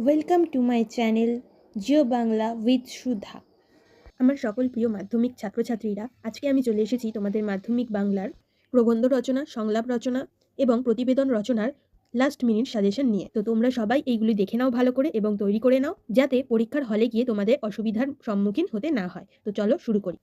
Welcome to my channel Jio Bangla with Sudha. আমার সকল প্রিয় মাধ্যমিক ছাত্রছাত্রীরা, আজকে আমি চলে এসেছি তোমাদের মাধ্যমিক বাংলার প্রবন্ধ রচনা, সংলাপ রচনা এবং প্রতিবেদন রচনার লাস্ট মিনিট সাজেশন নিয়ে। তো তোমরা সবাই এইগুলি দেখে নাও ভালো করে এবং তৈরি করে নাও, যাতে পরীক্ষার হলে গিয়ে তোমাদের অসুবিধার সম্মুখীন হতে না হয়। তো চলো শুরু করি।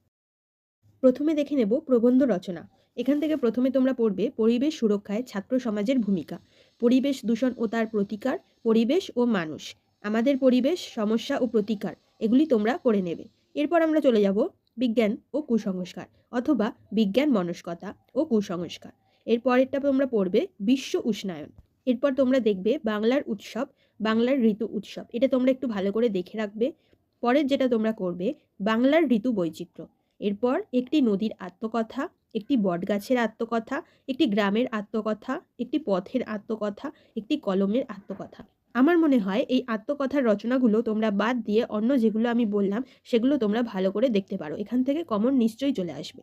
প্রথমে দেখে নেব প্রবন্ধ রচনা। এখান থেকে প্রথমে তোমরা পড়বে পরিবেশ সুরক্ষায় ছাত্র সমাজের ভূমিকা, পরিবেশ দূষণ ও তার প্রতিকার, পরিবেশ ও মানুষ, আমাদের পরিবেশ, সমস্যা ও প্রতিকার, এগুলি তোমরা পড়ে নেবে। এরপর আমরা চলে যাব বিজ্ঞান ও কুসংস্কার অথবা বিজ্ঞান মনস্কতা ও কুসংস্কার। এরপরেরটা তোমরা পড়বে বিশ্ব উষ্ণায়ন। এরপর তোমরা দেখবে বাংলার উৎসব, বাংলার ঋতু উৎসব, এটা তোমরা একটু ভালো করে দেখে রাখবে। পরের যেটা তোমরা করবে বাংলার ঋতু বৈচিত্র্য। এরপর একটি নদীর আত্মকথা, একটি বটগাছের আত্মকথা, একটি গ্রামের আত্মকথা, একটি পথের আত্মকথা, একটি কলমের আত্মকথা। আমার মনে হয় এই আত্মকথার রচনাগুলো তোমরা বাদ দিয়ে অন্য যেগুলো আমি বললাম সেগুলো তোমরা ভালো করে দেখতে পারো, এখান থেকে কমন নিশ্চয়ই চলে আসবে।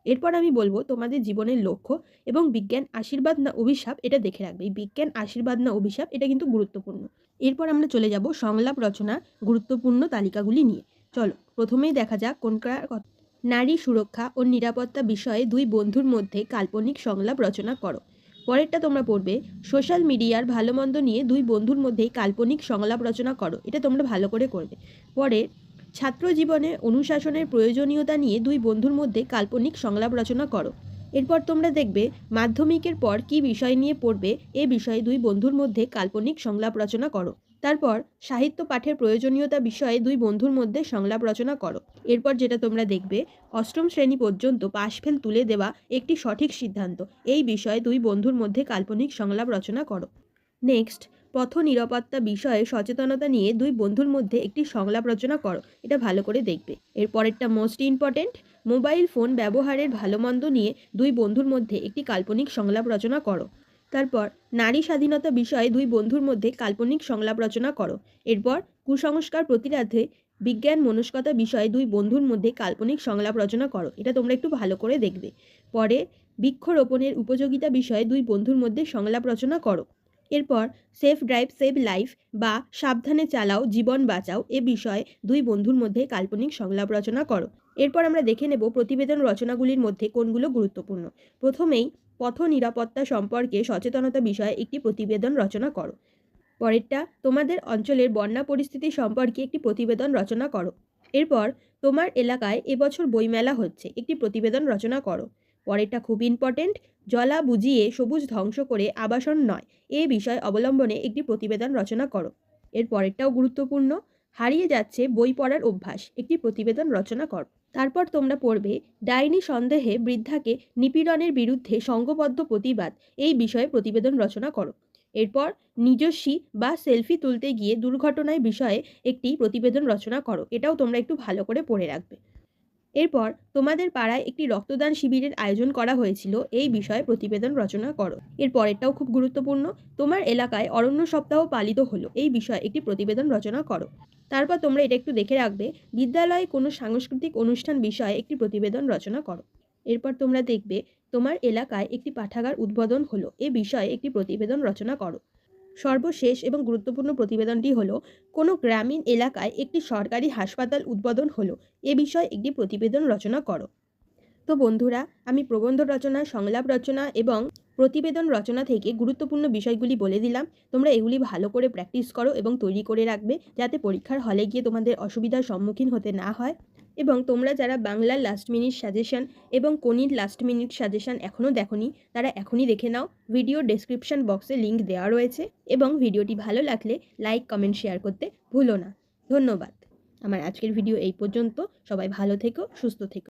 এরপর আমি বলবো তোমাদের জীবনের লক্ষ্য এবং বিজ্ঞান আশীর্বাদ না অভিশাপ, এটা দেখে রাখবে। এই বিজ্ঞান আশীর্বাদ না অভিশাপ এটা কিন্তু গুরুত্বপূর্ণ। এরপর আমরা চলে যাব সংলাপ রচনা গুরুত্বপূর্ণ তালিকাগুলি নিয়ে। চলো প্রথমেই দেখা যাক কোনকার কথা। নারী সুরক্ষা ও নিরাপত্তা বিষয়ে দুই বন্ধুর মধ্যে কাল্পনিক সংলাপ রচনা করো। পরেরটা তোমরা পড়বে সোশ্যাল মিডিয়ার ভালো মন্দ নিয়ে দুই বন্ধুর মধ্যেই কাল্পনিক সংলাপ রচনা করো, এটা তোমরা ভালো করে করবে। পরে ছাত্র জীবনে অনুশাসনের প্রয়োজনীয়তা নিয়ে দুই বন্ধুর মধ্যে কাল্পনিক সংলাপ রচনা করো। এরপর তোমরা দেখবে মাধ্যমিকের পর কি বিষয় নিয়ে পড়বে, এ বিষয়ে দুই বন্ধুর মধ্যে কাল্পনিক সংলাপ রচনা করো। তারপর সাহিত্য পাঠের প্রয়োজনীয়তা বিষয়ে দুই বন্ধুর মধ্যে সংলাপ রচনা করো। এরপর যেটা তোমরা দেখবে অষ্টম শ্রেণী পর্যন্ত পাশ ফেল তুলে দেওয়া একটি সঠিক সিদ্ধান্ত, এই বিষয়ে দুই বন্ধুর মধ্যে কাল্পনিক সংলাপ রচনা করো। নেক্সট, পথ নিরাপত্তা বিষয়ে সচেতনতা নিয়ে দুই বন্ধুর মধ্যে একটি সংলাপ রচনা করো, এটা ভালো করে দেখবে। এরপরেরটা মোস্ট ইম্পর্টেন্ট, মোবাইল ফোন ব্যবহারের ভালো মন্দ নিয়ে দুই বন্ধুর মধ্যে একটি কাল্পনিক সংলাপ রচনা করো। তারপর নারী স্বাধীনতা বিষয়ে দুই বন্ধুর মধ্যে কাল্পনিক সংলাপ রচনা করো। এরপর কুসংস্কার প্রতিরোধে বিজ্ঞান মনস্কতা বিষয়ে দুই বন্ধুর মধ্যে কাল্পনিক সংলাপ রচনা করো, এটা তোমরা একটু ভালো করে দেখবে। পরে বৃক্ষরোপণের উপযোগিতা বিষয়ে দুই বন্ধুর মধ্যে সংলাপ রচনা করো। এরপর সেফ ড্রাইভ সেভ লাইফ বা সাবধানে চালাও জীবন বাঁচাও, এ বিষয়ে দুই বন্ধুর মধ্যে কাল্পনিক সংলাপ রচনা করো। এরপর আমরা দেখে নেব প্রতিবেদন রচনাগুলির মধ্যে কোনগুলো গুরুত্বপূর্ণ। প্রথমেই পথ নিরাপত্তা সম্পর্কে সচেতনতা বিষয়ে একটি প্রতিবেদন রচনা করো। পরেরটা তোমাদের অঞ্চলের বন্যা পরিস্থিতি সম্পর্কে একটি প্রতিবেদন রচনা করো। এরপর তোমার এলাকায় এবছর বইমেলা হচ্ছে, একটি প্রতিবেদন রচনা করো। পরেরটা খুব ইম্পর্টেন্ট, জলা বুঝিয়ে সবুজ ধ্বংস করে আবাসন নয়, এ বিষয় অবলম্বনে একটি প্রতিবেদন রচনা করো। এর পরেরটাও গুরুত্বপূর্ণ, হারিয়ে যাচ্ছে বই পড়ার অভ্যাস, একটি প্রতিবেদন রচনা করো। তারপর তোমরা পড়বে ডাইনি সন্দেহে বৃদ্ধাকে নিপীড়নের বিরুদ্ধে সংঘবদ্ধ প্রতিবাদ, এই বিষয়ে প্রতিবেদন রচনা করো। এরপর নিজস্বী বা সেলফি তুলতে গিয়ে দুর্ঘটনার বিষয়ে একটি প্রতিবেদন রচনা করো, এটাও তোমরা একটু ভালো করে পড়ে রাখবে। এরপর তোমাদের পাড়ায় একটি রক্তদান শিবিরের আয়োজন করা হয়েছিল, এই বিষয়ে প্রতিবেদন রচনা করো। এর পরেরটাও খুব গুরুত্বপূর্ণ, তোমার এলাকায় অরণ্য সপ্তাহ পালিত হলো, এই বিষয়ে একটি প্রতিবেদন রচনা করো। তারপর তোমরা এটা একটু দেখে রাখবে বিদ্যালয়ে কোনো সাংস্কৃতিক অনুষ্ঠান বিষয়ে একটি প্রতিবেদন রচনা করো। এরপর তোমরা দেখবে তোমার এলাকায় একটি পাঠাগার উদ্বোধন হলো, এ বিষয়ে একটি প্রতিবেদন রচনা করো। সর্বশেষ এবং গুরুত্বপূর্ণ প্রতিবেদনটি হলো কোনো গ্রামীণ এলাকায় একটি সরকারি হাসপাতাল উদ্বোধন হলো, এ বিষয়ে একটি প্রতিবেদন রচনা করো। তো বন্ধুরা, আমি প্রবন্ধ রচনা, সংলাপ রচনা এবং প্রতিবেদন রচনা থেকে গুরুত্বপূর্ণ বিষয়গুলি বলে দিলাম। তোমরা এগুলি ভালো করে প্র্যাকটিস করো এবং তৈরি করে রাখবে, যাতে পরীক্ষার হলে গিয়ে তোমাদের অসুবিধার সম্মুখীন হতে না হয়। এবং তোমরা যারা বাংলার লাস্ট মিনিট সাজেশন এবং কোনির লাস্ট মিনিট সাজেশন এখনও দেখোনি, তারা এখনই দেখে নাও। ভিডিও ডেসক্রিপশন বক্সে লিঙ্ক দেওয়া রয়েছে। এবং ভিডিওটি ভালো লাগলে লাইক, কমেন্ট, শেয়ার করতে ভুলো না। ধন্যবাদ। আমার আজকের ভিডিও এই পর্যন্ত। সবাই ভালো থেকো, সুস্থ থেকো।